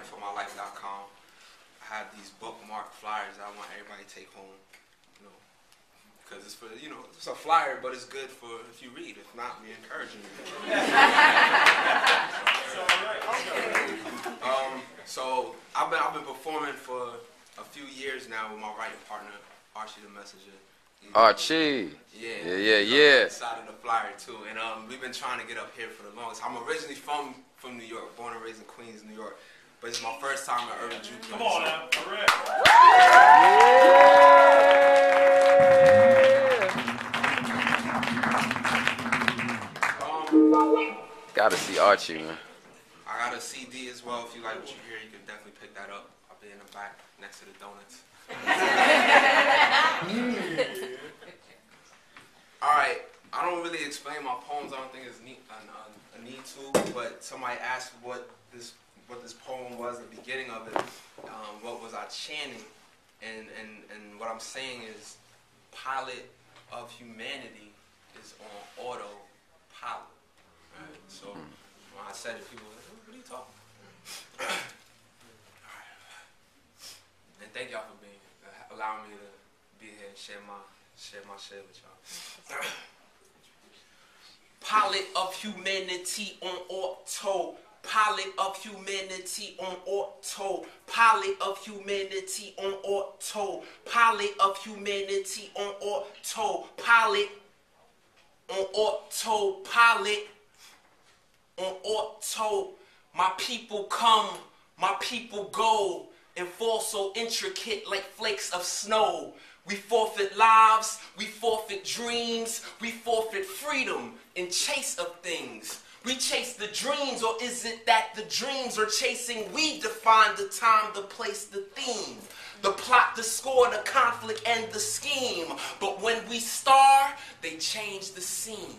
NYWriting4mylife.com. I have these bookmark flyers I want everybody to take home, you know, because it's for, you know, it's a flyer, but it's good for if you read. If not, we encouraging you. So I've been performing for a few years now with my writing partner, Archie the Messenger. Archie. Yeah. Inside of the flyer too, and we've been trying to get up here for the longest. I'm originally from New York, born and raised in Queens, New York, but it's my first time at urban Juke. Come on now, all right. Gotta see Archie, man. I got a CD as well. If you like what you hear, you can definitely pick that up. I'll be in the back next to the donuts. Alright, I don't really explain my poems. I don't think it's a need to, but somebody asked what this poem was, the beginning of it. What was I chanting? And what I'm saying is, pilot of humanity is on autopilot. Right? So when I said it, people were like, what are you talking about? And thank y'all for allowing me to be here and share my shit with y'all. Pilot of humanity on auto. Pilot of humanity on auto. Pilot of humanity on auto. Pilot of humanity on auto. Pilot on auto. Pilot on auto. My people come, my people go, and fall so intricate like flakes of snow. We forfeit lives, we forfeit dreams, we forfeit freedom in chase of things. We chase the dreams, or is it that the dreams are chasing? We define the time, the place, the theme, the plot, the score, the conflict, and the scheme. But when we star, they change the scene.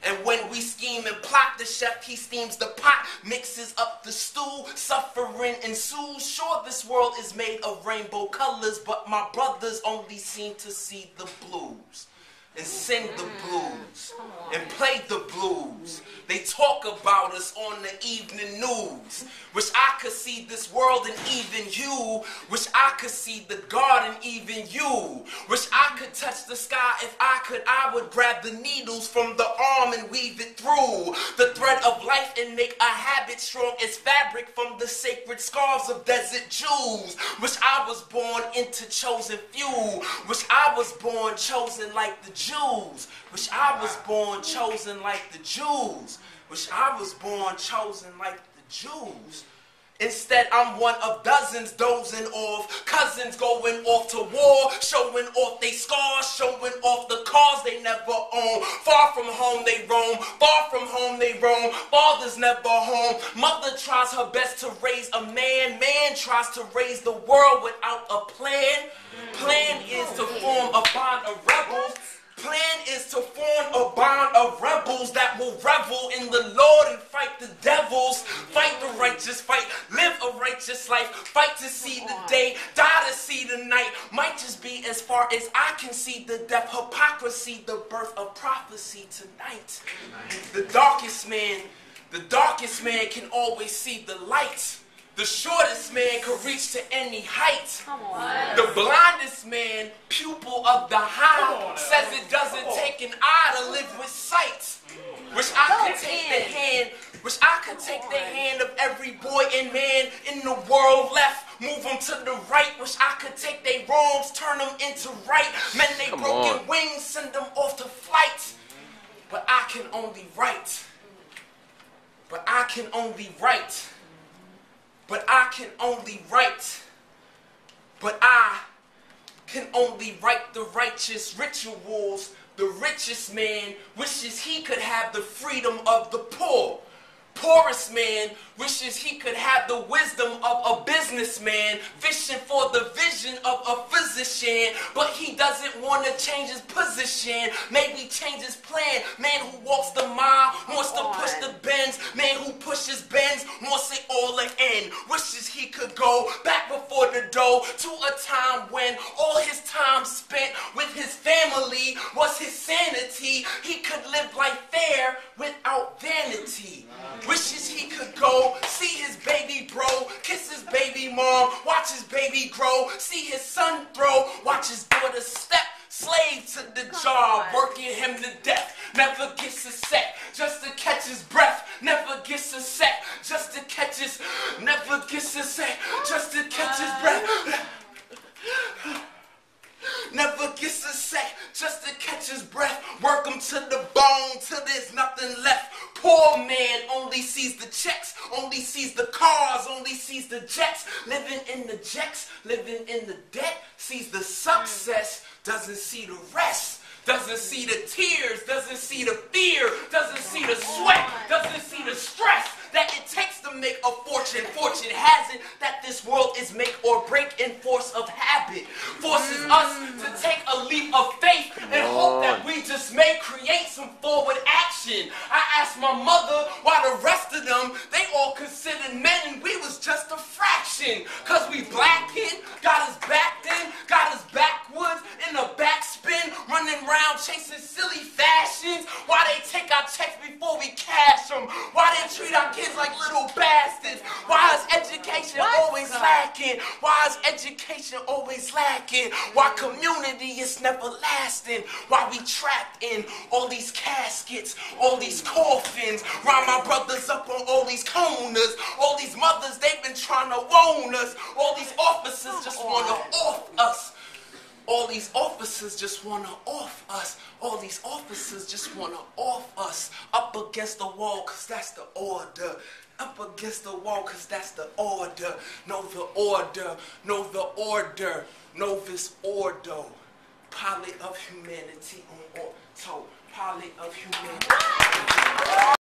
And when we scheme and plot, the chef, he steams the pot, mixes up the stew, suffering ensues. Sure, this world is made of rainbow colors, but my brothers only seem to see the blues. And sing the blues, and play the blues. They talk about us on the evening news. Wish I could see this world and even you. Wish I could see the garden, even you. Wish I could touch the sky. If I could, I would grab the needles from the arm and weave it through the thread of life and make a habit strong as fabric from the sacred scarves of desert Jews. Wish I was born into chosen few. Wish I was born chosen like the Jews. Wish I was born chosen like the Jews. Wish I was born chosen like the Jews. Instead, I'm one of dozens dozing off, cousins going off to war, showing off they scars, showing off the cars they never own. Far from home they roam, far from home they roam, father's never home. Mother tries her best to raise a man, man tries to raise the world without a plan. Plan is to form a bond of rebels. Plan is to form a bond of rebels that will revel in the Lord and fight the devils. Fight the righteous fight, live a righteous life, fight to see the day, die to see the night. Might just be as far as I can see the death, hypocrisy, the birth of prophecy tonight. The darkest man can always see the light. The shortest man can reach to any height. The blindest man, pupil of the high, says it doesn't take an eye to live with sight. Wish I could take the hand. Wish I could take the hand of every boy and man in the world left, move them to the right. Wish I could take their wrongs, turn them into right. Men they broken wings, send them off to flight. But I can only write. But I can only write. But I can only write. But I can only write the righteous rituals. The richest man wishes he could have the freedom of the poor. Poorest man wishes he could have the wisdom of a businessman, fishing for the vision of a physician, but he doesn't want to change his position, maybe change his plan. Man who walks the mile wants to push the bends, man who pushes bends wants it all to end. Wishes he could go back before the dough to a time when all his time spent with his family was his sanity. He could live life fair without vanity. Wishes he could go see his baby bro, kiss his mom, watch his baby grow, see his son throw, watch his daughter step, slave to the job, working him to death, never gets a sec, just to catch his breath, never gets a sec, just to catch his, never gets a sec, just to catch his breath. Never gets a sec, just to catch his breath. Work him to the bone till there's nothing left. Poor man only sees the checks, only sees the cars, only sees the jets. Living in the jets, living in the debt. Sees the success, doesn't see the rest. Doesn't see the tears, doesn't see the fear, doesn't see the sweat, doesn't see the stress that it takes to make a fortune. Fortune has it that this world is make or break in force of habit. Forces us to take a leap of faith and hope that we just may create some forward action. I asked my mother why the rest of them, they all considered men and we was just a fraction. Cause we black kid, got us back then, got us backwoods in a backspin, running around chasing silly fashions. Why they take our checks before we cash them? Why they treat our kids like little bastards? Why is education always lacking? Why is education always lacking? Why community is never lasting? Why we trapped in all these caskets, all these coffins? Round my brothers up on all these corners. All these mothers, they've been trying to warn us. All these officers just want to off us. All these officers just want to off us. All these officers just want to off us. Up against the wall, cause that's the order. Up against the wall, cause that's the order. Know the order, know the order. Novus Ordo. Pilot of humanity on auto. Pilot of humanity.